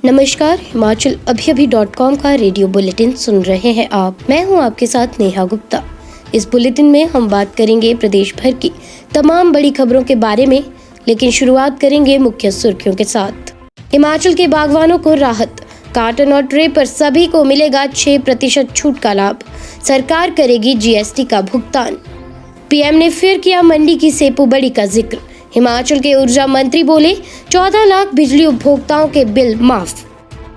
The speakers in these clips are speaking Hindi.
नमस्कार, हिमाचल अभी.com का रेडियो बुलेटिन सुन रहे हैं आप। मैं हूं आपके साथ नेहा गुप्ता। इस बुलेटिन में हम बात करेंगे प्रदेश भर की तमाम बड़ी खबरों के बारे में, लेकिन शुरुआत करेंगे मुख्य सुर्खियों के साथ। हिमाचल के बागवानों को राहत, कार्टन और ट्रे पर सभी को मिलेगा 6% छूट का लाभ। सरकार करेगी जीएसटी का भुगतान। पीएम ने फिर किया मंडी की सेपू बड़ी का जिक्र। हिमाचल के ऊर्जा मंत्री बोले 14 लाख बिजली उपभोक्ताओं के बिल माफ।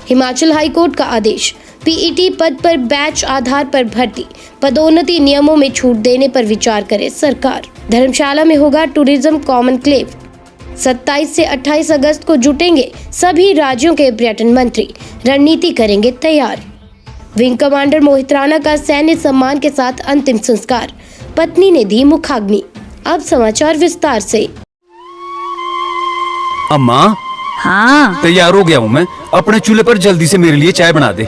हिमाचल हाईकोर्ट का आदेश, पीईटी पद पर बैच आधार पर भर्ती, पदोन्नति नियमों में छूट देने पर विचार करे सरकार। धर्मशाला में होगा टूरिज्म कॉमनक्लेव। 27 से 28 अगस्त को जुटेंगे सभी राज्यों के पर्यटन मंत्री, रणनीति करेंगे तैयार। विंग कमांडर मोहित राणा का सैन्य सम्मान के साथ अंतिम संस्कार, पत्नी ने दी मुखाग्नि। अब समाचार विस्तार से। अम्मा, हाँ तैयार हो गया हूँ मैं। अपने चूल्हे पर जल्दी से मेरे लिए चाय बना दे।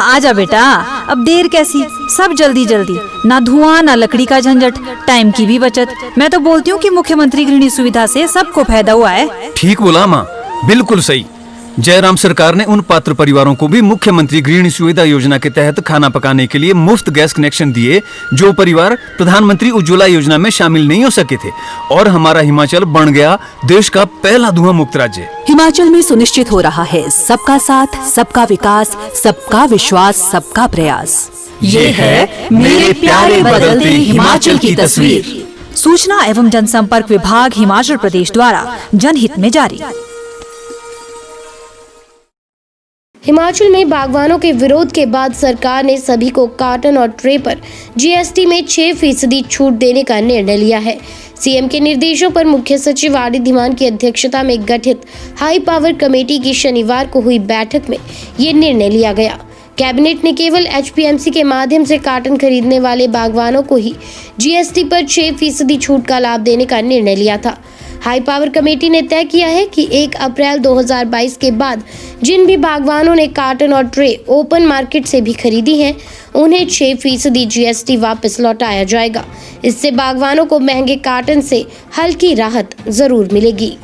आजा बेटा, अब देर कैसी, सब जल्दी जल्दी, ना धुआं ना लकड़ी का झंझट, टाइम की भी बचत। मैं तो बोलती हूँ कि मुख्यमंत्री गृहिणी सुविधा से सबको फायदा हुआ है। ठीक बोला माँ, बिल्कुल सही। जयराम सरकार ने उन पात्र परिवारों को भी मुख्यमंत्री गृहिणी सुविधा योजना के तहत खाना पकाने के लिए मुफ्त गैस कनेक्शन दिए, जो परिवार प्रधानमंत्री उज्ज्वला योजना में शामिल नहीं हो सके थे। और हमारा हिमाचल बन गया देश का पहला धुआं मुक्त राज्य। हिमाचल में सुनिश्चित हो रहा है सबका साथ, सबका विकास, सबका विश्वास, सबका प्रयास। ये है मेरे प्यारे बदलते हिमाचल की तस्वीर। सूचना एवं जनसंपर्क विभाग हिमाचल प्रदेश द्वारा जनहित में जारी। हिमाचल में बागवानों के विरोध के बाद सरकार ने सभी को कार्टन और ट्रे पर जीएसटी में 6% छूट देने का निर्णय लिया है। सीएम के निर्देशों पर मुख्य सचिव आर.डी. धीमान की अध्यक्षता में गठित हाई पावर कमेटी की शनिवार को हुई बैठक में ये निर्णय लिया गया। कैबिनेट ने केवल एचपीएमसी के माध्यम से कार्टन खरीदने वाले बागवानों को ही जीएसटी पर 6% छूट का लाभ देने का निर्णय लिया था। हाई पावर कमेटी ने तय किया है कि 1 अप्रैल 2022 के बाद जिन भी बागवानों ने कार्टन और ट्रे ओपन मार्केट से भी खरीदी हैं, उन्हें 6% जीएसटी वापस लौटाया जाएगा। इससे बागवानों को महंगे कार्टन से हल्की राहत जरूर मिलेगी।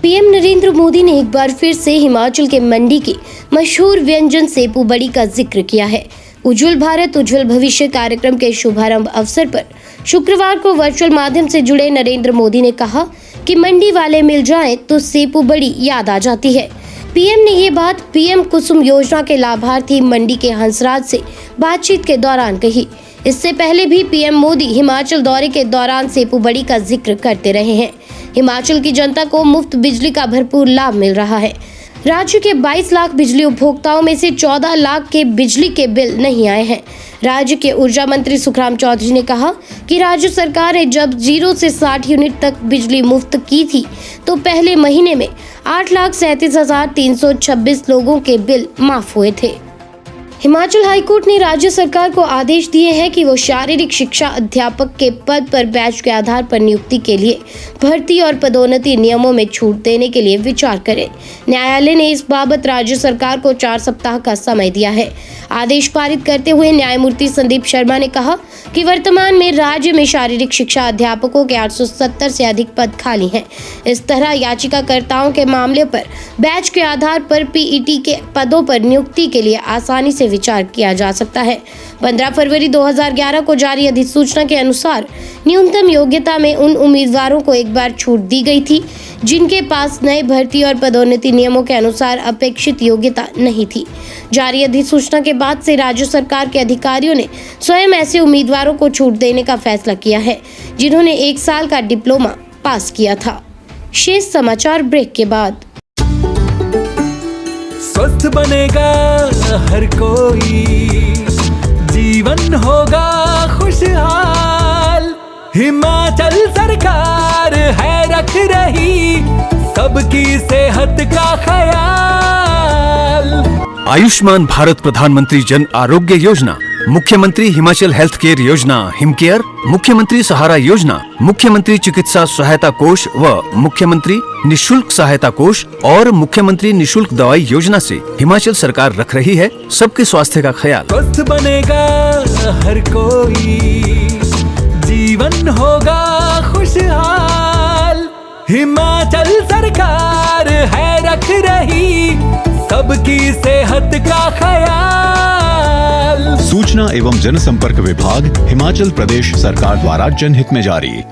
पीएम नरेंद्र मोदी ने एक बार फिर से हिमाचल के मंडी के मशहूर व्यंजन सेपू बड़ी का जिक्र किया है। उज्ज्वल भारत उज्ज्वल भविष्य कार्यक्रम के शुभारंभ अवसर पर शुक्रवार को वर्चुअल माध्यम से जुड़े नरेंद्र मोदी ने कहा कि मंडी वाले मिल जाएं तो सेपू बड़ी याद आ जाती है। पीएम ने ये बात पीएम कुसुम योजना के लाभार्थी मंडी के हंसराज से बातचीत के दौरान कही। इससे पहले भी पीएम मोदी हिमाचल दौरे के दौरान सेपू बड़ी का जिक्र करते रहे हैं। हिमाचल की जनता को मुफ्त बिजली का भरपूर लाभ मिल रहा है। राज्य के 22 लाख बिजली उपभोक्ताओं में से 14 लाख के बिजली के बिल नहीं आए हैं। राज्य के ऊर्जा मंत्री सुखराम चौधरी ने कहा कि राज्य सरकार ने जब 0 से 60 यूनिट तक बिजली मुफ्त की थी, तो पहले महीने में 8,37,326 लोगों के बिल माफ हुए थे। हिमाचल हाईकोर्ट ने राज्य सरकार को आदेश दिए हैं कि वो शारीरिक शिक्षा अध्यापक के पद पर बैच के आधार पर नियुक्ति के लिए भर्ती और पदोन्नति नियमों में छूट देने के लिए विचार करे। न्यायालय ने इस बाबत राज्य सरकार को 4 सप्ताह का समय दिया है। आदेश पारित करते हुए न्यायमूर्ति संदीप शर्मा ने कहा कि वर्तमान में राज्य में शारीरिक शिक्षा अध्यापकों के 870 से अधिक पद खाली हैं। इस तरह याचिकाकर्ताओं के मामले पर बैच के आधार पर पीईटी के पदों पर नियुक्ति के लिए आसानी से विचार किया जा सकता है। 15 फरवरी 2011 को जारी अधिसूचना के अनुसार न्यूनतम योग्यता में उन उम्मीदवारों को एक बार छूट दी गई थी जिनके पास नए भर्ती और पदोन्नति नियमों के अनुसार अपेक्षित योग्यता नहीं थी। जारी अधिसूचना के बाद से राज्य सरकार के अधिकारियों ने स्वयं ऐसे उम्मीदवारों को छूट देने का फैसला किया है जिन्होंने 1 साल का डिप्लोमा पास किया था। शेष समाचार ब्रेक के बाद। स्वस्थ बनेगा हर कोई, जीवन होगा खुशहाल। हिमाचल सरकार है रख रही सबकी सेहत का ख्याल। आयुष्मान भारत प्रधानमंत्री जन आरोग्य योजना, मुख्यमंत्री हिमाचल हेल्थ केयर योजना हिमकेयर, मुख्यमंत्री सहारा योजना, मुख्यमंत्री चिकित्सा सहायता कोष व मुख्यमंत्री निशुल्क सहायता कोष और मुख्यमंत्री निशुल्क दवाई योजना से हिमाचल सरकार रख रही है सबके स्वास्थ्य का ख्याल। स्वस्थ बनेगा हर कोई, जीवन होगा खुशहाल। हिमाचल सरकार है रख रही सबकी सेहत का ख्याल। सूचना एवं जनसंपर्क विभाग, हिमाचल प्रदेश सरकार द्वारा जनहित में जारी।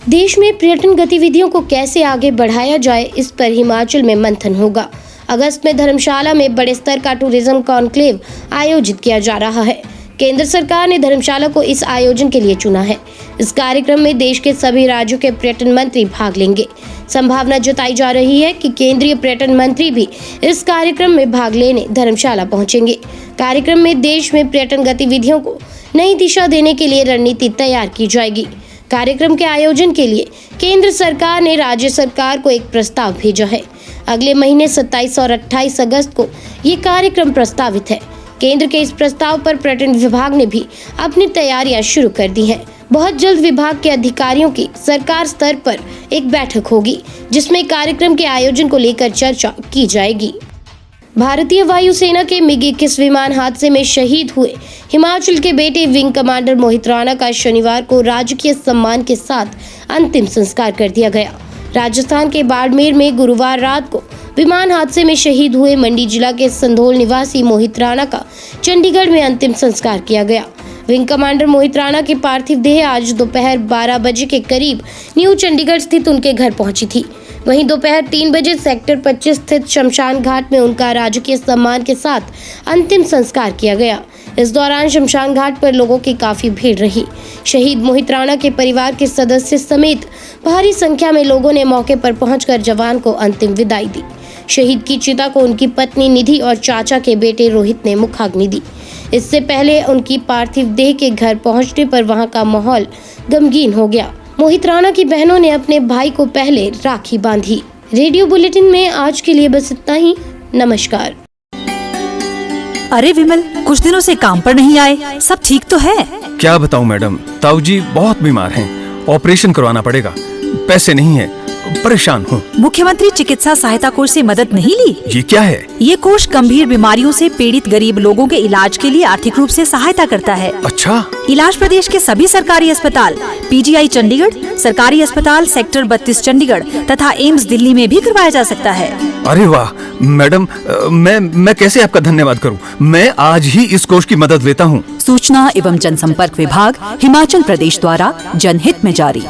देश में पर्यटन गतिविधियों को कैसे आगे बढ़ाया जाए, इस पर हिमाचल में मंथन होगा। अगस्त में धर्मशाला में बड़े स्तर का टूरिज्म कॉन्क्लेव आयोजित किया जा रहा है। केंद्र सरकार ने धर्मशाला को इस आयोजन के लिए चुना है। इस कार्यक्रम में देश के सभी राज्यों के पर्यटन मंत्री भाग लेंगे। संभावना जताई जा रही है कि केंद्रीय पर्यटन मंत्री भी इस कार्यक्रम में भाग लेने धर्मशाला पहुंचेंगे। कार्यक्रम में देश में पर्यटन गतिविधियों को नई दिशा देने के लिए रणनीति तैयार की जाएगी। कार्यक्रम के आयोजन के लिए केंद्र सरकार ने राज्य सरकार को एक प्रस्ताव भेजा है। अगले महीने 27 और 28 अगस्त को ये कार्यक्रम प्रस्तावित है। केंद्र के इस प्रस्ताव पर पर्यटन विभाग ने भी अपनी तैयारियां शुरू कर दी हैं। बहुत जल्द विभाग के अधिकारियों की सरकार स्तर पर एक बैठक होगी, जिसमें कार्यक्रम के आयोजन को लेकर चर्चा की जाएगी। भारतीय वायुसेना के MiG-21 विमान हादसे में शहीद हुए हिमाचल के बेटे विंग कमांडर मोहित राणा का शनिवार को राजकीय सम्मान के साथ अंतिम संस्कार कर दिया गया। राजस्थान के बाड़मेर में गुरुवार रात को विमान हादसे में शहीद हुए मंडी जिला के संधोल निवासी मोहित राणा का चंडीगढ़ में अंतिम संस्कार किया गया। विंग कमांडर मोहित राणा की पार्थिव देह आज दोपहर 12 बजे के करीब न्यू चंडीगढ़ स्थित उनके घर पहुंची थी। वहीं दोपहर 3 बजे सेक्टर 25 स्थित शमशान घाट में उनका राजकीय सम्मान के साथ अंतिम संस्कार किया गया। इस दौरान शमशान घाट पर लोगों की काफी भीड़ रही। शहीद मोहित राणा के परिवार के सदस्य समेत भारी संख्या में लोगों ने मौके पर पहुंचकर जवान को अंतिम विदाई दी। शहीद की चिता को उनकी पत्नी निधि और चाचा के बेटे रोहित ने मुखाग्नि दी। इससे पहले उनकी पार्थिव देह के घर पहुंचने पर वहां का माहौल गमगीन हो गया। मोहित राणा की बहनों ने अपने भाई को पहले राखी बांधी। रेडियो बुलेटिन में आज के लिए बस इतना ही। नमस्कार। अरे विमल, कुछ दिनों से काम पर नहीं आए, सब ठीक तो है? क्या बताऊं मैडम, ताऊ जी बहुत बीमार हैं, ऑपरेशन करवाना पड़ेगा, पैसे नहीं है, परेशान हूँ। मुख्यमंत्री चिकित्सा सहायता कोष से मदद नहीं ली? ये क्या है? ये कोष गंभीर बीमारियों से पीड़ित गरीब लोगों के इलाज के लिए आर्थिक रूप से सहायता करता है। अच्छा। इलाज प्रदेश के सभी सरकारी अस्पताल, PGI चंडीगढ़, सरकारी अस्पताल सेक्टर 32 चंडीगढ़ तथा एम्स दिल्ली में भी करवाया जा सकता है। अरे वाह मैडम, मैं कैसे आपका धन्यवाद करूं? मैं आज ही इस कोष की मदद लेता हूं। सूचना एवं जनसंपर्क विभाग, हिमाचल प्रदेश द्वारा जनहित में जारी।